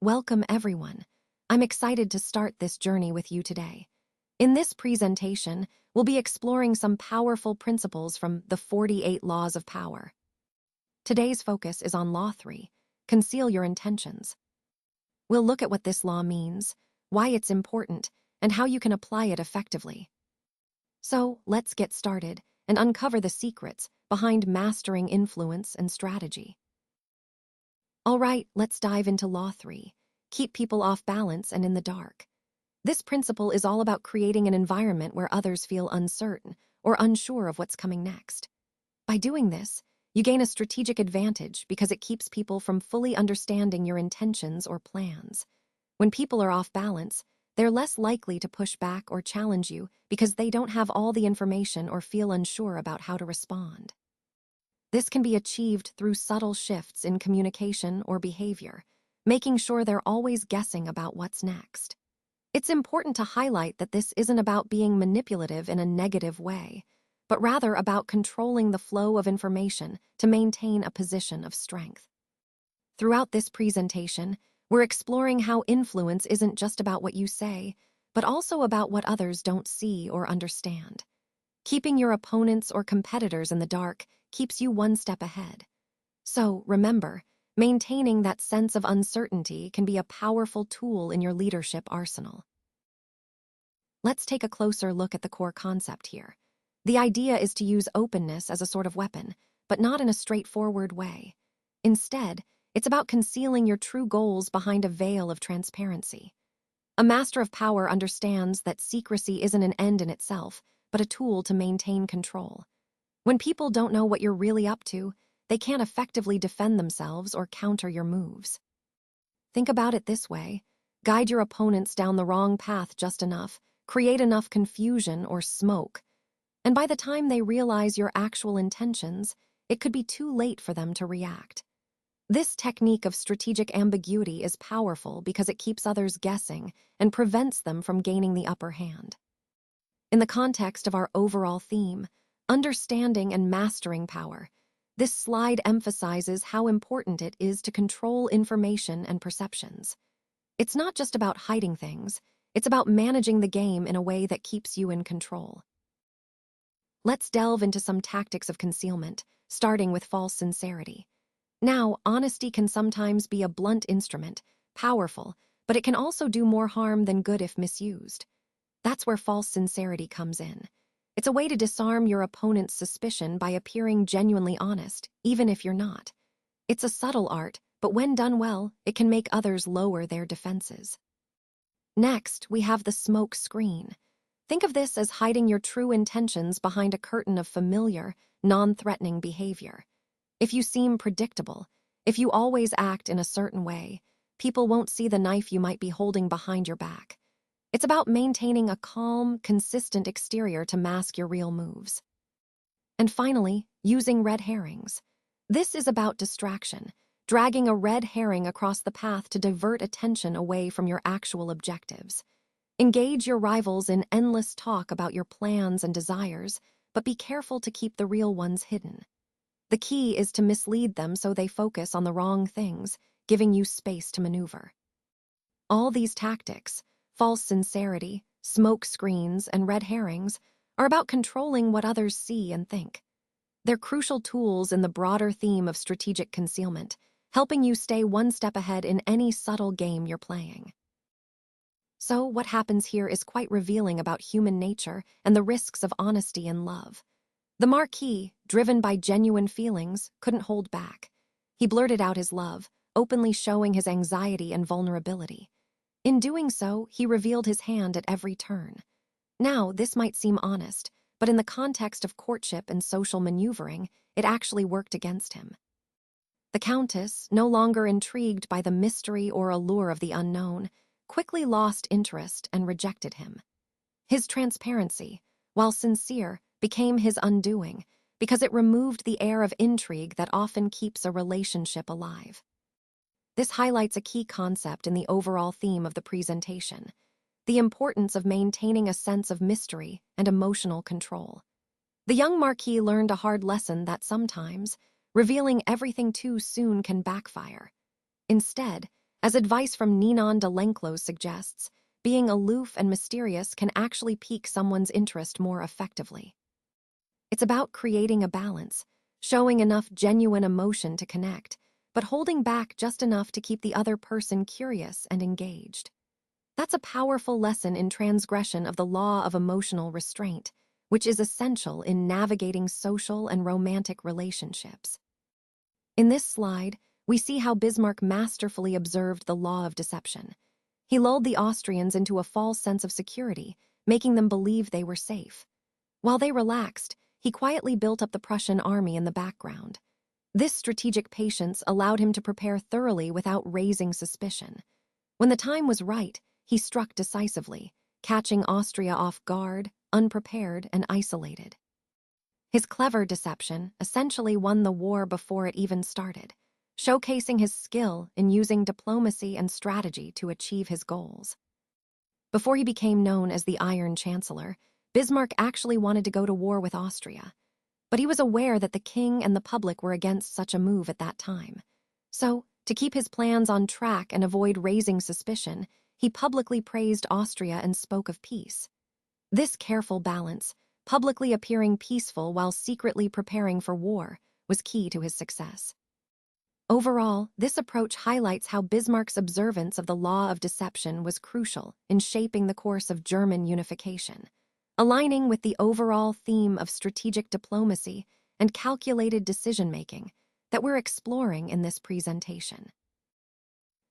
Welcome, everyone. I'm excited to start this journey with you today. In this presentation, we'll be exploring some powerful principles from the 48 Laws of Power. Today's focus is on Law 3, Conceal Your Intentions. We'll look at what this law means, why it's important, and how you can apply it effectively. So, let's get started and uncover the secrets behind mastering influence and strategy. All right, let's dive into Law 3. Keep people off balance and in the dark. This principle is all about creating an environment where others feel uncertain or unsure of what's coming next. By doing this, you gain a strategic advantage because it keeps people from fully understanding your intentions or plans. When people are off balance, they're less likely to push back or challenge you because they don't have all the information or feel unsure about how to respond. This can be achieved through subtle shifts in communication or behavior, making sure they're always guessing about what's next. It's important to highlight that this isn't about being manipulative in a negative way, but rather about controlling the flow of information to maintain a position of strength. Throughout this presentation, we're exploring how influence isn't just about what you say, but also about what others don't see or understand. Keeping your opponents or competitors in the dark keeps you one step ahead. So, remember, maintaining that sense of uncertainty can be a powerful tool in your leadership arsenal. Let's take a closer look at the core concept here. The idea is to use openness as a sort of weapon, but not in a straightforward way. Instead, it's about concealing your true goals behind a veil of transparency. A master of power understands that secrecy isn't an end in itself, but a tool to maintain control. When people don't know what you're really up to, they can't effectively defend themselves or counter your moves. Think about it this way: guide your opponents down the wrong path just enough, create enough confusion or smoke, and by the time they realize your actual intentions, it could be too late for them to react. This technique of strategic ambiguity is powerful because it keeps others guessing and prevents them from gaining the upper hand. In the context of our overall theme, understanding and mastering power, this slide emphasizes how important it is to control information and perceptions. It's not just about hiding things, it's about managing the game in a way that keeps you in control. Let's delve into some tactics of concealment, starting with false sincerity. Now, honesty can sometimes be a blunt instrument, powerful, but it can also do more harm than good if misused. That's where false sincerity comes in. It's a way to disarm your opponent's suspicion by appearing genuinely honest, even if you're not. It's a subtle art, but when done well, it can make others lower their defenses. Next, we have the smoke screen. Think of this as hiding your true intentions behind a curtain of familiar, non-threatening behavior. If you seem predictable, if you always act in a certain way, people won't see the knife you might be holding behind your back. It's about maintaining a calm, consistent exterior to mask your real moves. And finally, using red herrings. This is about distraction, dragging a red herring across the path to divert attention away from your actual objectives. Engage your rivals in endless talk about your plans and desires, but be careful to keep the real ones hidden. The key is to mislead them so they focus on the wrong things, giving you space to maneuver. All these tactics, false sincerity, smoke screens, and red herrings, are about controlling what others see and think. They're crucial tools in the broader theme of strategic concealment, helping you stay one step ahead in any subtle game you're playing. So, what happens here is quite revealing about human nature and the risks of honesty and love. The Marquis, driven by genuine feelings, couldn't hold back. He blurted out his love, openly showing his anxiety and vulnerability. In doing so, he revealed his hand at every turn. Now, this might seem honest, but in the context of courtship and social maneuvering, it actually worked against him. The Countess, no longer intrigued by the mystery or allure of the unknown, quickly lost interest and rejected him. His transparency, while sincere, became his undoing because it removed the air of intrigue that often keeps a relationship alive. This highlights a key concept in the overall theme of the presentation: the importance of maintaining a sense of mystery and emotional control. The young Marquis learned a hard lesson that sometimes, revealing everything too soon can backfire. Instead, As advice from Ninon de Lenclos suggests, being aloof and mysterious can actually pique someone's interest more effectively. It's about creating a balance, showing enough genuine emotion to connect, but holding back just enough to keep the other person curious and engaged. That's a powerful lesson in transgression of the law of emotional restraint, which is essential in navigating social and romantic relationships. In this slide, we see how Bismarck masterfully observed the law of deception. He lulled the Austrians into a false sense of security, making them believe they were safe. While they relaxed, he quietly built up the Prussian army in the background. This strategic patience allowed him to prepare thoroughly without raising suspicion. When the time was right, he struck decisively, catching Austria off guard, unprepared, and isolated. His clever deception essentially won the war before it even started, showcasing his skill in using diplomacy and strategy to achieve his goals. Before he became known as the Iron Chancellor, Bismarck actually wanted to go to war with Austria, but he was aware that the king and the public were against such a move at that time. So, to keep his plans on track and avoid raising suspicion, he publicly praised Austria and spoke of peace. This careful balance, publicly appearing peaceful while secretly preparing for war, was key to his success. Overall, this approach highlights how Bismarck's observance of the law of deception was crucial in shaping the course of German unification, aligning with the overall theme of strategic diplomacy and calculated decision-making that we're exploring in this presentation.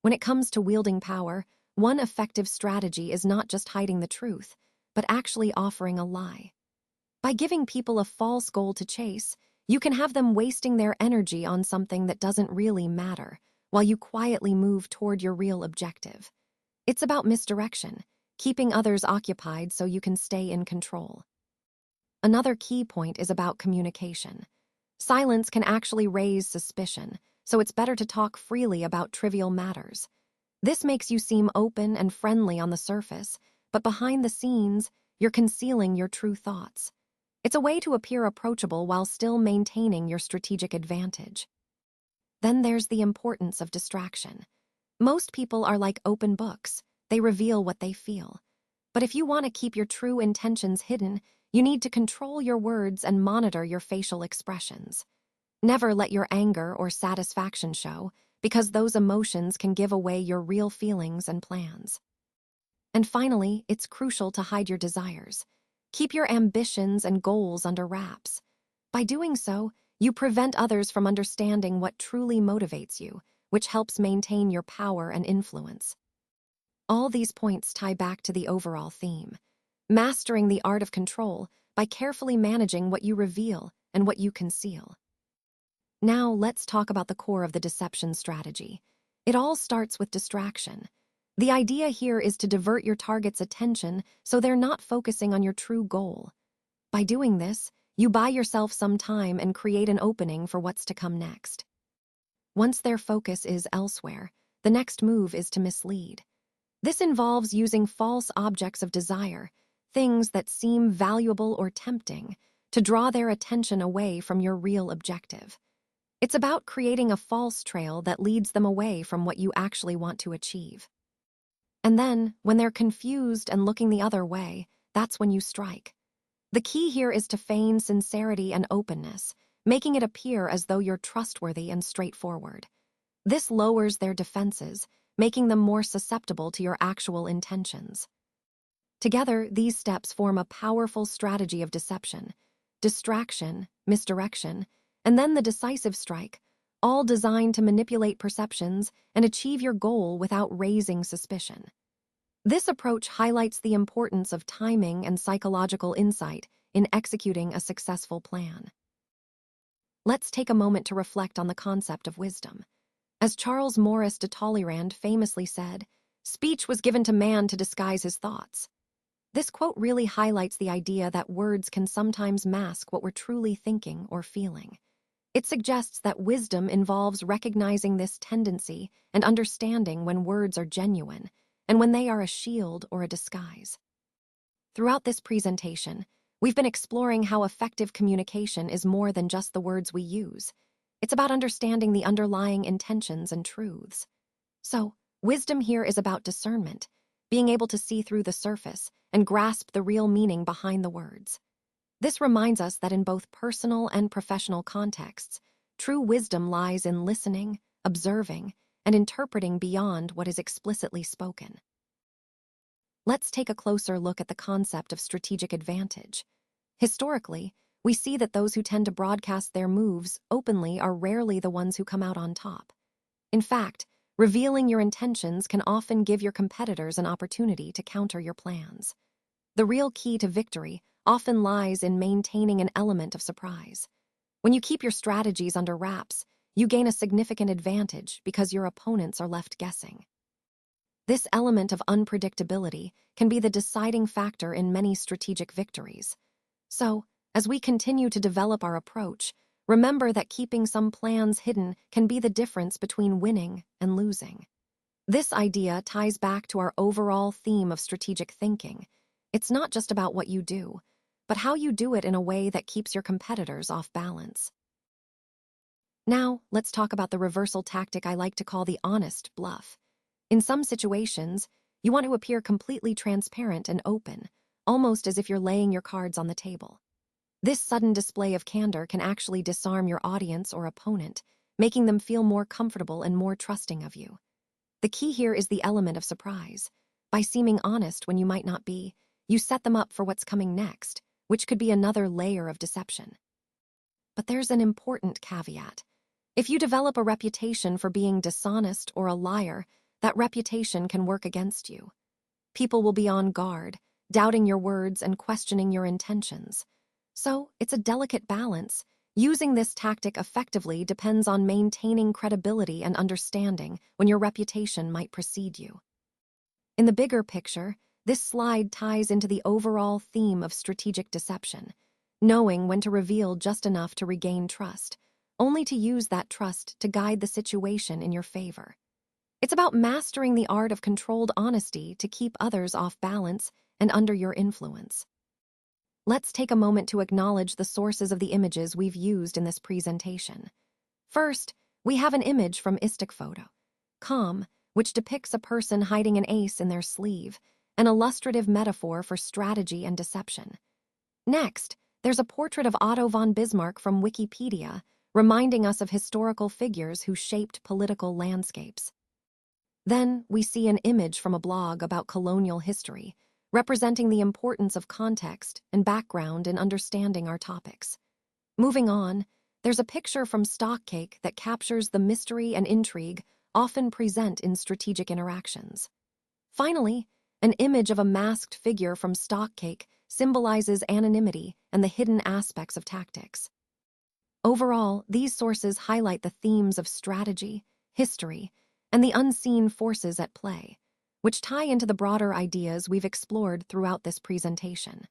When it comes to wielding power, one effective strategy is not just hiding the truth, but actually offering a lie. By giving people a false goal to chase, you can have them wasting their energy on something that doesn't really matter, while you quietly move toward your real objective. It's about misdirection, keeping others occupied so you can stay in control. Another key point is about communication. Silence can actually raise suspicion, so it's better to talk freely about trivial matters. This makes you seem open and friendly on the surface, but behind the scenes, you're concealing your true thoughts. It's a way to appear approachable while still maintaining your strategic advantage. Then there's the importance of distraction. Most people are like open books. They reveal what they feel. But if you want to keep your true intentions hidden, you need to control your words and monitor your facial expressions. Never let your anger or satisfaction show, because those emotions can give away your real feelings and plans. And finally, it's crucial to hide your desires. Keep your ambitions and goals under wraps. By doing so, you prevent others from understanding what truly motivates you, which helps maintain your power and influence. All these points tie back to the overall theme: mastering the art of control by carefully managing what you reveal and what you conceal. Now let's talk about the core of the deception strategy. It all starts with distraction. The idea here is to divert your target's attention so they're not focusing on your true goal. By doing this, you buy yourself some time and create an opening for what's to come next. Once their focus is elsewhere, the next move is to mislead. This involves using false objects of desire, things that seem valuable or tempting, to draw their attention away from your real objective. It's about creating a false trail that leads them away from what you actually want to achieve. And then, when they're confused and looking the other way, that's when you strike. The key here is to feign sincerity and openness, making it appear as though you're trustworthy and straightforward. This lowers their defenses, making them more susceptible to your actual intentions. Together, these steps form a powerful strategy of deception: distraction, misdirection, and then the decisive strike, all designed to manipulate perceptions and achieve your goal without raising suspicion. This approach highlights the importance of timing and psychological insight in executing a successful plan. Let's take a moment to reflect on the concept of wisdom. As Charles Maurice de Talleyrand famously said, "Speech was given to man to disguise his thoughts." This quote really highlights the idea that words can sometimes mask what we're truly thinking or feeling. It suggests that wisdom involves recognizing this tendency and understanding when words are genuine and when they are a shield or a disguise. Throughout this presentation, we've been exploring how effective communication is more than just the words we use. It's about understanding the underlying intentions and truths. So, Wisdom here is about discernment, being able to see through the surface and grasp the real meaning behind the words. This reminds us that in both personal and professional contexts, true wisdom lies in listening, observing, and interpreting beyond what is explicitly spoken. Let's take a closer look at the concept of strategic advantage. Historically, we see that those who tend to broadcast their moves openly are rarely the ones who come out on top. In fact, revealing your intentions can often give your competitors an opportunity to counter your plans. The real key to victory often lies in maintaining an element of surprise. When you keep your strategies under wraps, you gain a significant advantage because your opponents are left guessing. This element of unpredictability can be the deciding factor in many strategic victories. So, as we continue to develop our approach, remember that keeping some plans hidden can be the difference between winning and losing. This idea ties back to our overall theme of strategic thinking. It's not just about what you do, but how you do it in a way that keeps your competitors off balance. Now, let's talk about the reversal tactic I like to call the honest bluff. In some situations, you want to appear completely transparent and open, almost as if you're laying your cards on the table. This sudden display of candor can actually disarm your audience or opponent, making them feel more comfortable and more trusting of you. The key here is the element of surprise. By seeming honest when you might not be, you set them up for what's coming next, which could be another layer of deception. But there's an important caveat. If you develop a reputation for being dishonest or a liar, that reputation can work against you. People will be on guard, doubting your words and questioning your intentions. So, it's a delicate balance. Using this tactic effectively depends on maintaining credibility and understanding when your reputation might precede you. In the bigger picture, this slide ties into the overall theme of strategic deception, knowing when to reveal just enough to regain trust, only to use that trust to guide the situation in your favor. It's about mastering the art of controlled honesty to keep others off balance and under your influence. Let's take a moment to acknowledge the sources of the images we've used in this presentation. First, we have an image from isticphoto.com, which depicts a person hiding an ace in their sleeve, an illustrative metaphor for strategy and deception. Next, there's a portrait of Otto von Bismarck from Wikipedia, reminding us of historical figures who shaped political landscapes. Then, we see an image from a blog about colonial history, representing the importance of context and background in understanding our topics. Moving on, there's a picture from Stockcake that captures the mystery and intrigue often present in strategic interactions. Finally, an image of a masked figure from Stockcake symbolizes anonymity and the hidden aspects of tactics. Overall, these sources highlight the themes of strategy, history, and the unseen forces at play, which tie into the broader ideas we've explored throughout this presentation.